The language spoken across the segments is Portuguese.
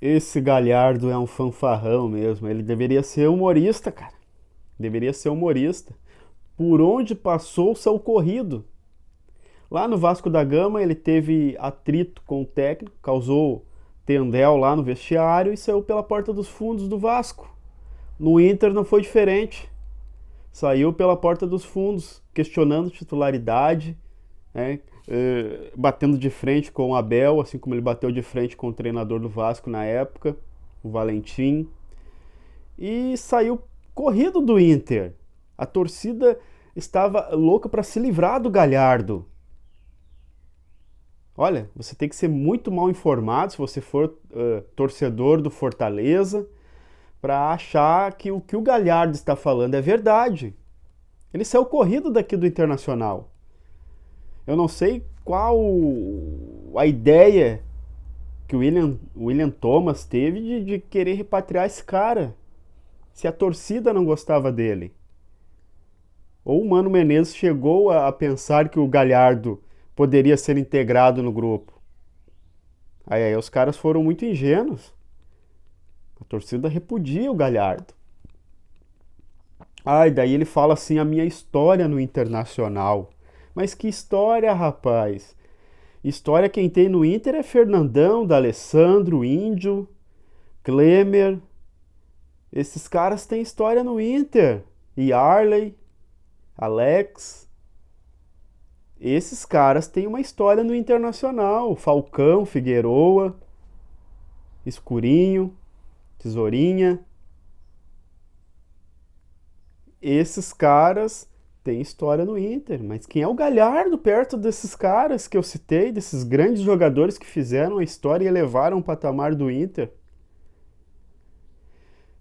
Esse Galhardo é um fanfarrão mesmo. Ele deveria ser humorista, cara. Deveria ser humorista. Por onde passou o seu corrido? Lá no Vasco da Gama, ele teve atrito com o técnico, causou tendel lá no vestiário e saiu pela porta dos fundos do Vasco. No Inter não foi diferente. Saiu pela porta dos fundos, questionando titularidade, né? Batendo de frente com o Abel, assim como ele bateu de frente com o treinador do Vasco na época, o Valentim. E saiu corrido do Inter. A torcida estava louca para se livrar do Galhardo. Olha, você tem que ser muito mal informado se você for torcedor do Fortaleza para achar que o Galhardo está falando é verdade. Ele saiu corrido daqui do Internacional. Eu não sei qual a ideia que o William Thomas teve de querer repatriar esse cara, se a torcida não gostava dele. Ou o Mano Menezes chegou a pensar que o Galhardo poderia ser integrado no grupo. Aí os caras foram muito ingênuos. A torcida repudia o Galhardo. E daí ele fala assim, a minha história no Internacional. Mas que história, rapaz? História quem tem no Inter é Fernandão, D'Alessandro, Índio, Klemer. Esses caras têm história no Inter. E Arley, Alex. Esses caras têm uma história no Internacional. Falcão, Figueroa, Escurinho, Tesourinha. Esses caras têm história no Inter. Mas quem é o Galhardo perto desses caras que eu citei, desses grandes jogadores que fizeram a história e elevaram o patamar do Inter?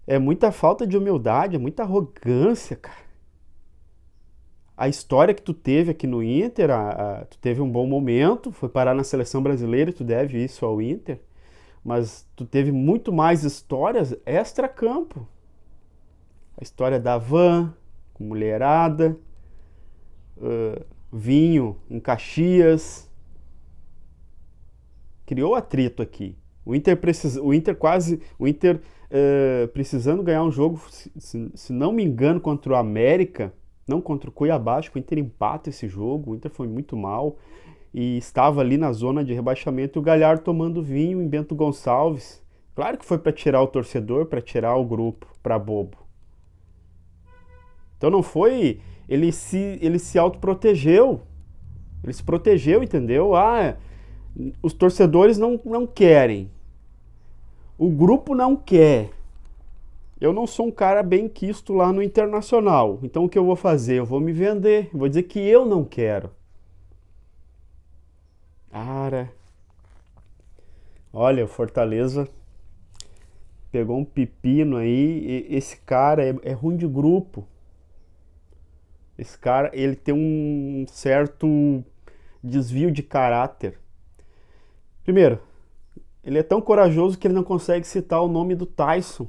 É muita falta de humildade, é muita arrogância, cara. A história que tu teve aqui no Inter, tu teve um bom momento, foi parar na seleção brasileira, tu deve isso ao Inter, mas tu teve muito mais histórias extra-campo. A história da van, com mulherada, vinho em Caxias. Criou atrito aqui. O Inter precisando ganhar um jogo, se não me engano, contra o América, não contra o Cuiabá, acho que o Inter empata esse jogo, o Inter foi muito mal e estava ali na zona de rebaixamento e o Galhardo tomando vinho em Bento Gonçalves. Claro que foi para tirar o torcedor, para tirar o grupo, para bobo. Então não foi, ele se autoprotegeu, ele se protegeu, entendeu? Os torcedores não querem, o grupo não quer. Eu não sou um cara bem quisto lá no Internacional. Então o que eu vou fazer? Eu vou me vender. Eu vou dizer que eu não quero. Cara, olha, o Fortaleza pegou um pepino aí. Esse cara é ruim de grupo. Esse cara, ele tem um certo desvio de caráter. Primeiro, ele é tão corajoso que ele não consegue citar o nome do Tyson.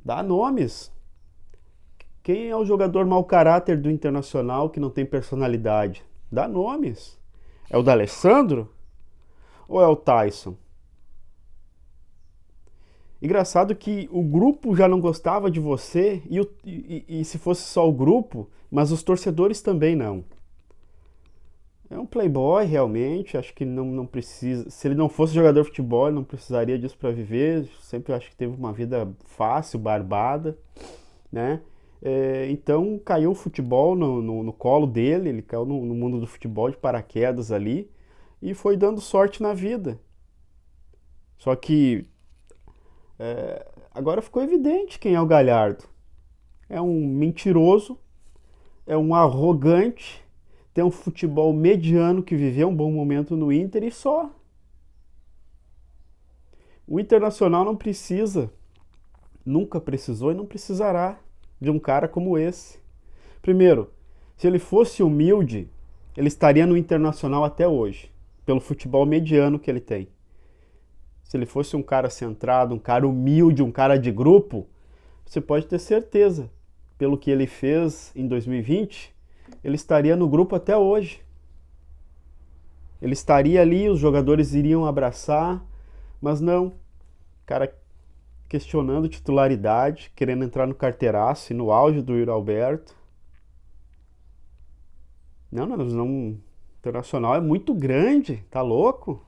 Dá nomes. Quem é o jogador mau caráter do Internacional que não tem personalidade? Dá nomes. É o D'Alessandro ou é o Tyson? Engraçado que o grupo já não gostava de você e se fosse só o grupo, mas os torcedores também não. É um playboy realmente, acho que não precisa. Se ele não fosse jogador de futebol, ele não precisaria disso para viver. Sempre acho que teve uma vida fácil, barbada, né? Então caiu o futebol no colo dele, ele caiu no mundo do futebol de paraquedas ali e foi dando sorte na vida. Só que agora ficou evidente quem é o Galhardo. É um mentiroso, é um arrogante, tem um futebol mediano que viveu um bom momento no Inter e só. O Internacional não precisa, nunca precisou e não precisará de um cara como esse. Primeiro, se ele fosse humilde, ele estaria no Internacional até hoje, pelo futebol mediano que ele tem. Se ele fosse um cara centrado, um cara humilde, um cara de grupo, você pode ter certeza, pelo que ele fez em 2020, ele estaria no grupo até hoje. Ele estaria ali, os jogadores iriam abraçar, mas não. Cara questionando titularidade, querendo entrar no carteiraço e no auge do Yuri Alberto. Não, não. Internacional é muito grande, tá louco?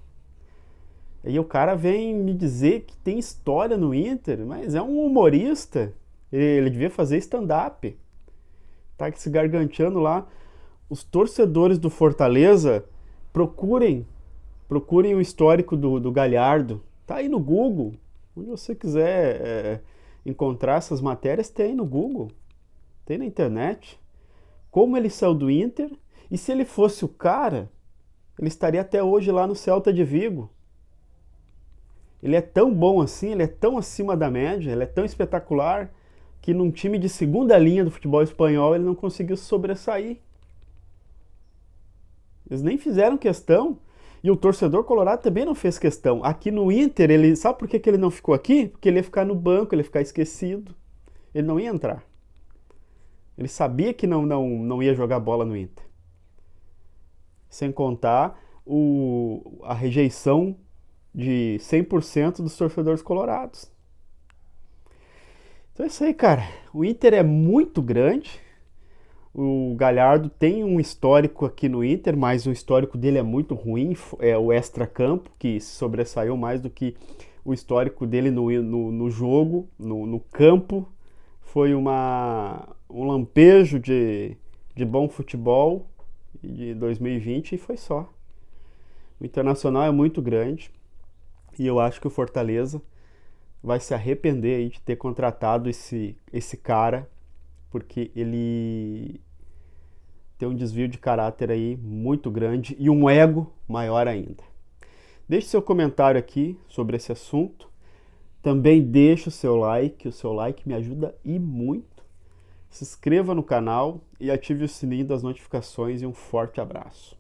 Aí o cara vem me dizer que tem história no Inter, mas é um humorista. Ele devia fazer stand-up. Tá se garganteando lá. Os torcedores do Fortaleza, procurem o histórico do Galhardo. Tá aí no Google. Onde você quiser encontrar essas matérias, tem no Google. Tem na internet. Como ele saiu do Inter. E se ele fosse o cara, ele estaria até hoje lá no Celta de Vigo. Ele é tão bom assim, ele é tão acima da média, ele é tão espetacular, que num time de segunda linha do futebol espanhol ele não conseguiu sobressair. Eles nem fizeram questão, e o torcedor colorado também não fez questão. Aqui no Inter, ele sabe por que ele não ficou aqui? Porque ele ia ficar no banco, ele ia ficar esquecido. Ele não ia entrar. Ele sabia que não ia jogar bola no Inter. Sem contar a rejeição de 100% dos torcedores colorados. Então é isso aí, cara. O Inter é muito grande. O Galhardo tem um histórico aqui no Inter, mas o histórico dele é muito ruim. É o extracampo, que se sobressaiu mais do que o histórico dele no jogo, no campo. Foi um lampejo de bom futebol de 2020 e foi só. O Internacional é muito grande e eu acho que o Fortaleza vai se arrepender aí de ter contratado esse cara, porque ele tem um desvio de caráter aí muito grande e um ego maior ainda. Deixe seu comentário aqui sobre esse assunto. Também deixe o seu like me ajuda e muito. Se inscreva no canal e ative o sininho das notificações e um forte abraço.